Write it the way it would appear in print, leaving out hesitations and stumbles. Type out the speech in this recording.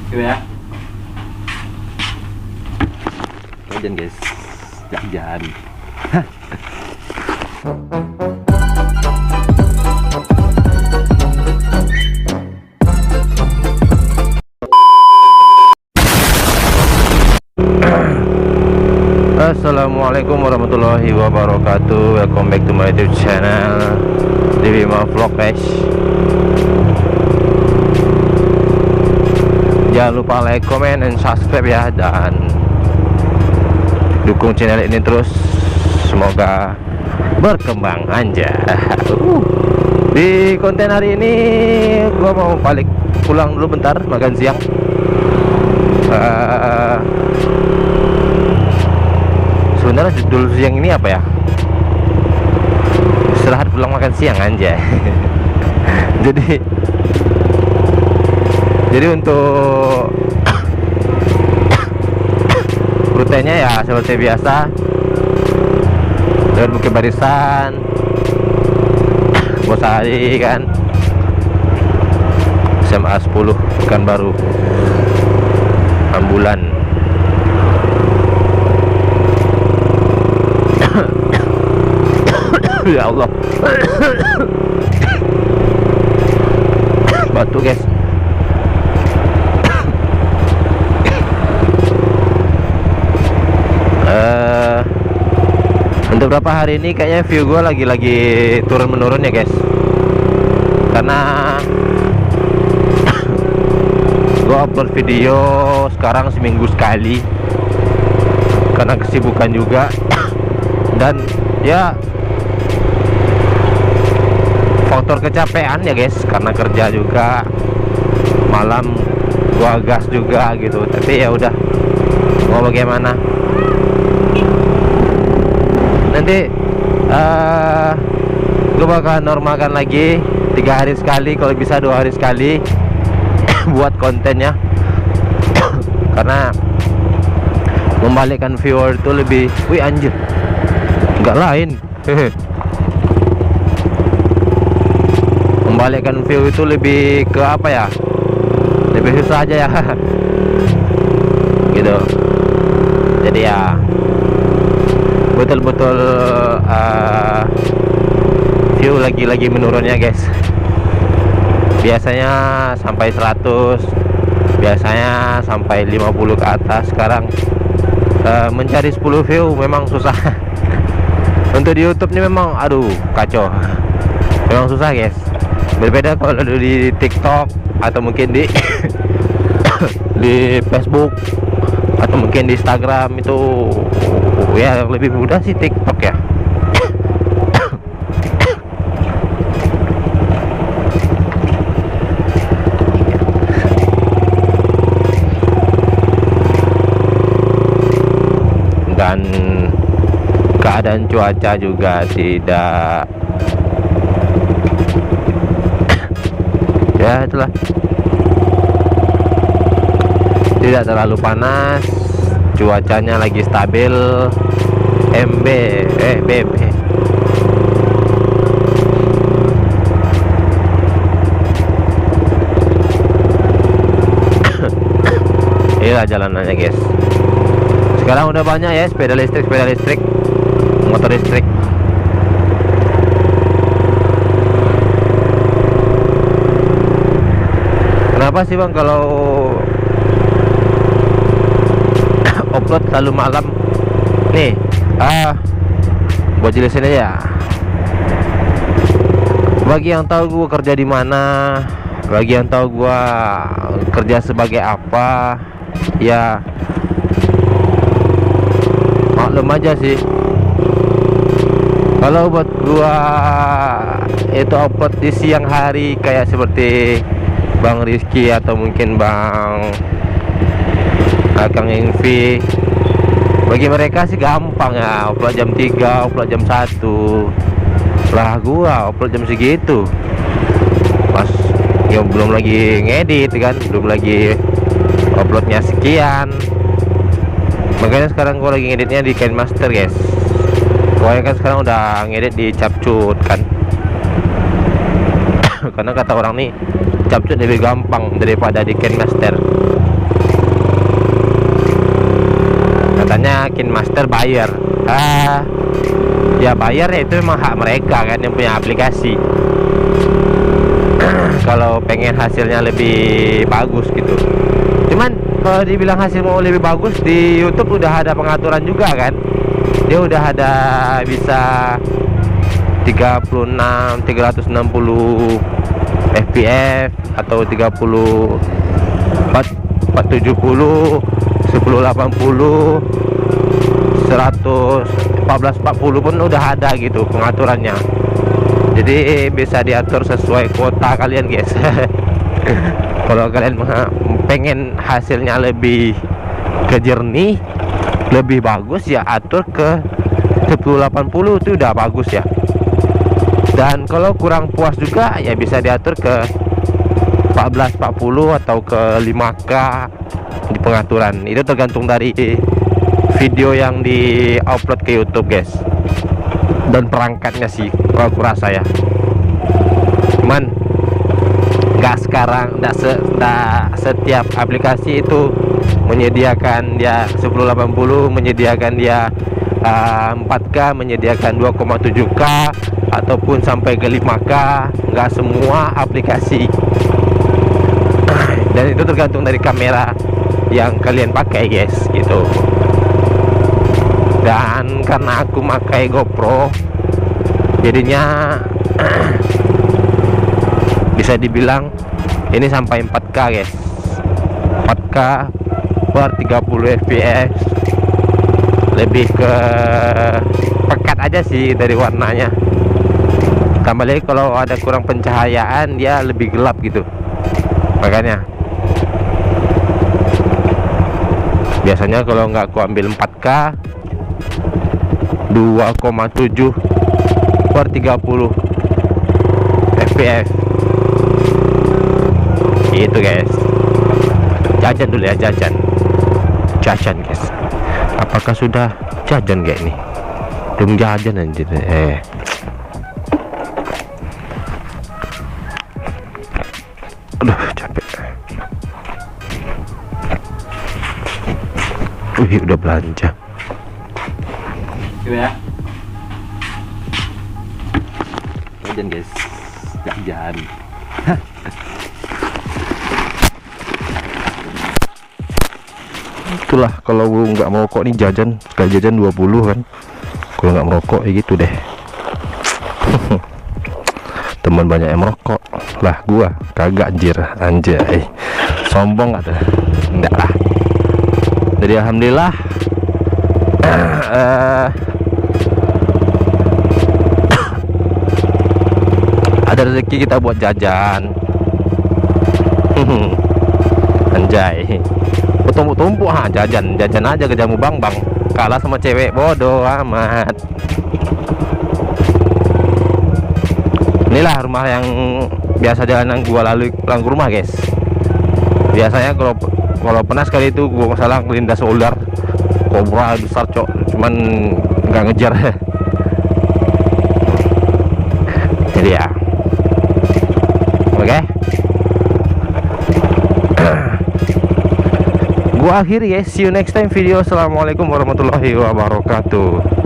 Gitu ya. Jajan guys, jajan. Assalamualaikum warahmatullahi wabarakatuh. Welcome back to my YouTube channel Diwima Vlog guys. Jangan lupa like, comment, and subscribe ya, dan dukung channel ini terus. Semoga berkembang aja. Di konten hari ini gua mau balik pulang dulu bentar, makan siang. Sebenarnya judul siang ini apa ya? Istirahat pulang makan siang aja. Jadi untuk rutenya ya seperti biasa, dengan Bukit Barisan, Bosari kan, SMA 10 Pekanbaru, Ambulan. Ya Allah. Batuk guys. Untuk beberapa hari ini kayaknya view gue lagi turun menurun ya guys, karena gue upload video sekarang seminggu sekali karena kesibukan juga. Dan ya faktor kecapean ya guys, karena kerja juga, malam gua gas juga gitu. Tapi ya udah, mau bagaimana, nanti gue bakal normalkan lagi 3 hari sekali, kalau bisa 2 hari sekali buat kontennya. Karena membalikkan viewer itu lebih, wih anjir, nggak lain. Membalikkan view itu lebih ke apa ya, lebih susah aja ya. Gitu. Jadi ya betul-betul view lagi menurunnya guys. Biasanya sampai 100, biasanya sampai 50 ke atas. Sekarang mencari 10 view memang susah. Untuk di YouTube ini memang aduh kacau, memang susah guys. Berbeda kalau di TikTok atau mungkin di di Facebook atau mungkin di Instagram, itu ya lebih mudah sih TikTok ya. Dan keadaan cuaca juga tidak, ya itulah, tidak terlalu panas, cuacanya lagi stabil. BB inilah jalanannya guys. Sekarang udah banyak ya sepeda listrik, motor listrik. Kenapa sih bang kalau upload selalu malam nih? Buat jelasin aja. Bagi yang tahu gue kerja di mana, bagi yang tahu gue kerja sebagai apa, ya maklum aja sih. Kalau buat gua itu upload di siang hari kayak seperti Bang Rizky atau mungkin Bang Kang Ingvi, bagi mereka sih gampang ya, upload jam 3, upload jam 1. Lah gua upload jam segitu, pas ya belum lagi ngedit kan, belum lagi uploadnya sekian. Makanya sekarang gua lagi ngeditnya di KineMaster guys. Gua kan sekarang udah ngedit di Capcut kan. Karena kata orang nih Capcut lebih gampang daripada di KineMaster. bikin master bayar. Ya bayar ya, itu memang hak mereka kan yang punya aplikasi. Kalau pengen hasilnya lebih bagus gitu. Cuman kalau dibilang hasil mau lebih bagus, di YouTube udah ada pengaturan juga kan. Dia udah ada bisa 36 360 fps atau 30 470 1080 100 1440 pun udah ada gitu pengaturannya. Jadi bisa diatur sesuai kuota kalian guys. Kalau kalian pengen hasilnya lebih kejernih, lebih bagus, ya atur ke 1080 itu udah bagus ya. Dan kalau kurang puas juga ya bisa diatur ke 1440 atau ke 5K di pengaturan. Itu tergantung dari video yang di-upload ke YouTube guys, dan perangkatnya sih kalau aku rasa ya. Cuman nggak setiap aplikasi itu menyediakan dia 1080, menyediakan dia 4K, menyediakan 2,7K ataupun sampai ke 5K. Nggak semua aplikasi. Dan itu tergantung dari kamera yang kalian pakai guys gitu. Dan karena aku pakai GoPro, jadinya bisa dibilang ini sampai 4K guys. 4K per 30 fps. Lebih ke pekat aja sih dari warnanya. Tambah lagi kalau ada kurang pencahayaan dia lebih gelap gitu. Makanya biasanya kalau nggak aku ambil 4K 2,7 per 30 fps itu guys. Jajan dulu ya, jajan guys. Apakah sudah jajan kayak ini? Belum jajan anjir. Aduh capek. Wih udah belanja. Ya. Jajan guys, jajan. Itulah kalau nggak merokok nih jajan, sekali jajan 20 kan. Kalau nggak merokok ya gitu deh. Teman banyak yang merokok lah, gua kagak anjay. Sombong gak tuh? Enggak lah. Jadi alhamdulillah ada rezeki kita buat jajan. Anjay, tumpuk-tumpuk jajan aja ke jamu bang, kalah sama cewek bodoh amat. Inilah rumah yang biasa jalan gua lalui pulang ke rumah guys. Biasanya kalau pernah sekali itu gua masalah ngelindas ular kobra besar cok, cuman nggak ngejar. Jadi ya oke. Gua akhiri guys, see you next time video. Assalamualaikum warahmatullahi wabarakatuh.